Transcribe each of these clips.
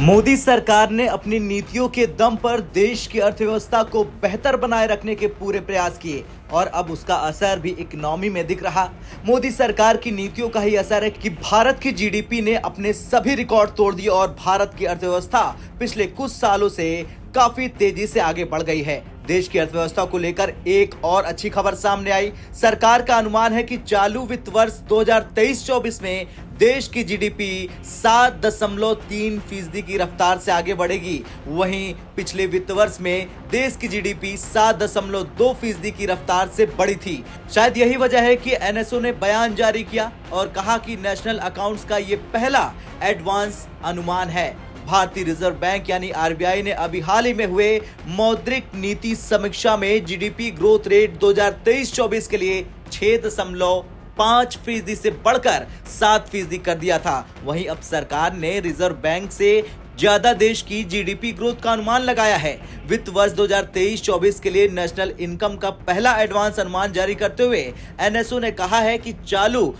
मोदी सरकार ने अपनी नीतियों के दम पर देश की अर्थव्यवस्था को बेहतर बनाए रखने के पूरे प्रयास किए और अब उसका असर भी इकोनॉमी में दिख रहा। मोदी सरकार की नीतियों का ही असर है कि भारत की जीडीपी ने अपने सभी रिकॉर्ड तोड़ दिए और भारत की अर्थव्यवस्था पिछले कुछ सालों से काफी तेजी से आगे बढ़ गई है। देश की अर्थव्यवस्था को लेकर एक और अच्छी खबर सामने आई। सरकार का अनुमान है कि चालू वित्त वर्ष 2023-24 में देश की जीडीपी 7.3% की रफ्तार से आगे बढ़ेगी। वहीं पिछले वित्त वर्ष में देश की जीडीपी 7.2% की रफ्तार से बढ़ी थी। शायद यही वजह है कि एनएसओ ने बयान जारी किया और कहा कि नेशनल अकाउंट्स का ये पहला एडवांस अनुमान है। भारतीय रिजर्व बैंक यानी आरबीआई ने अभी हाल ही में हुए मौद्रिक नीति समीक्षा में जीडीपी ग्रोथ रेट 2023-24 के लिए 6.5% से बढ़कर 7% कर दिया था। वहीं अब सरकार ने रिजर्व बैंक से ज्यादा देश की जीडीपी ग्रोथ का अनुमान लगाया है। वित्त वर्ष 2023-24 के लिए नेशनल इनकम का पहला एडवांस अनुमान जारी करते हुए एनएसओ ने कहा है कि चालू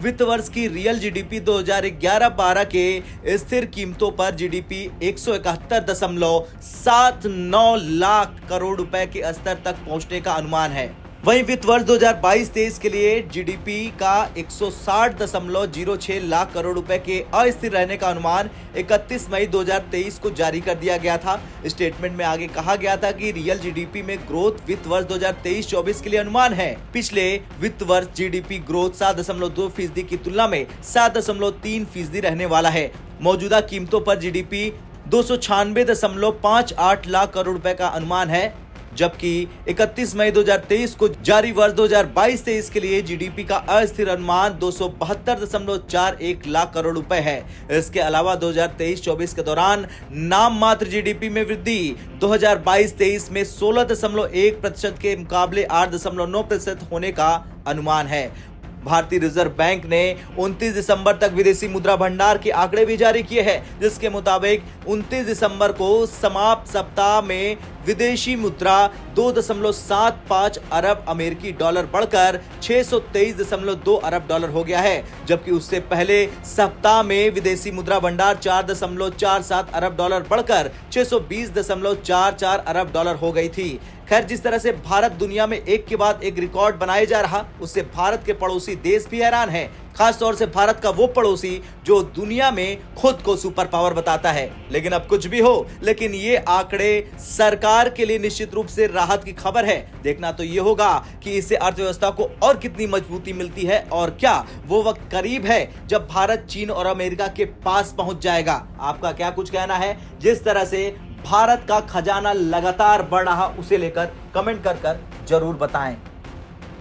वित्त वर्ष की रियल जीडीपी 2011-12 के स्थिर कीमतों पर जीडीपी 171.79 लाख करोड़ रुपए के स्तर तक पहुंचने का अनुमान है। वहीं वित्त वर्ष 2022-23 के लिए जीडीपी का 160.06 लाख करोड़ रुपए के अस्थिर रहने का अनुमान 31 मई 2023 को जारी कर दिया गया था। स्टेटमेंट में आगे कहा गया था कि रियल जीडीपी में ग्रोथ वित्त वर्ष 2023-24 के लिए अनुमान है। पिछले वित्त वर्ष जीडीपी ग्रोथ 7.2% की तुलना में 7.3% रहने वाला है। मौजूदा कीमतों पर जीडीपी 296.58 लाख करोड़ रुपए का अनुमान है, जबकि 31 मई 2023 को जारी वर्ष 2022-23 के लिए जीडीपी का अस्थिर अनुमान 272.41 लाख करोड़ रुपए है। इसके अलावा 2023-24 के दौरान नाम मात्र जीडीपी में वृद्धि 2022-23 में 16.1% के मुकाबले 8.9% होने का अनुमान है। भारतीय रिजर्व बैंक ने 29 दिसंबर तक विदेशी मुद्रा भंडार के आंकड़े भी जारी किए हैं, जिसके मुताबिक 29 दिसंबर को समाप्त सप्ताह में विदेशी मुद्रा 2.75 अरब अमेरिकी डॉलर बढ़कर 623.2 अरब डॉलर हो गया है, जबकि उससे पहले सप्ताह में विदेशी मुद्रा भंडार 4.47 अरब डॉलर बढ़कर 620.44 अरब डॉलर हो गई थी। खैर, जिस तरह से भारत दुनिया में एक के बाद एक रिकॉर्ड बनाए जा रहा, उससे भारत के पड़ोसी देश भी हैरान है, खास तौर से भारत का वो पड़ोसी जो दुनिया में खुद को सुपर पावर बताता है। लेकिन अब कुछ भी हो, लेकिन ये आंकड़े सरकार के लिए निश्चित रूप से राहत की खबर है। देखना तो ये होगा कि इससे अर्थव्यवस्था को और कितनी मजबूती मिलती है और क्या वो वक्त करीब है जब भारत चीन और अमेरिका के पास पहुंच जाएगा। आपका क्या कुछ कहना है? जिस तरह से भारत का खजाना लगातार बढ़ रहा, उसे लेकर कमेंट कर जरूर बताएं।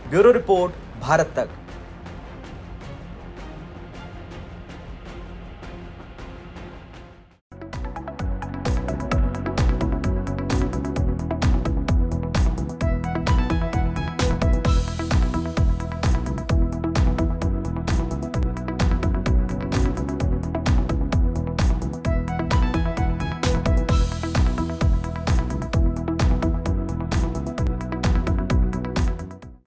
ब्यूरो रिपोर्ट, भारत तक।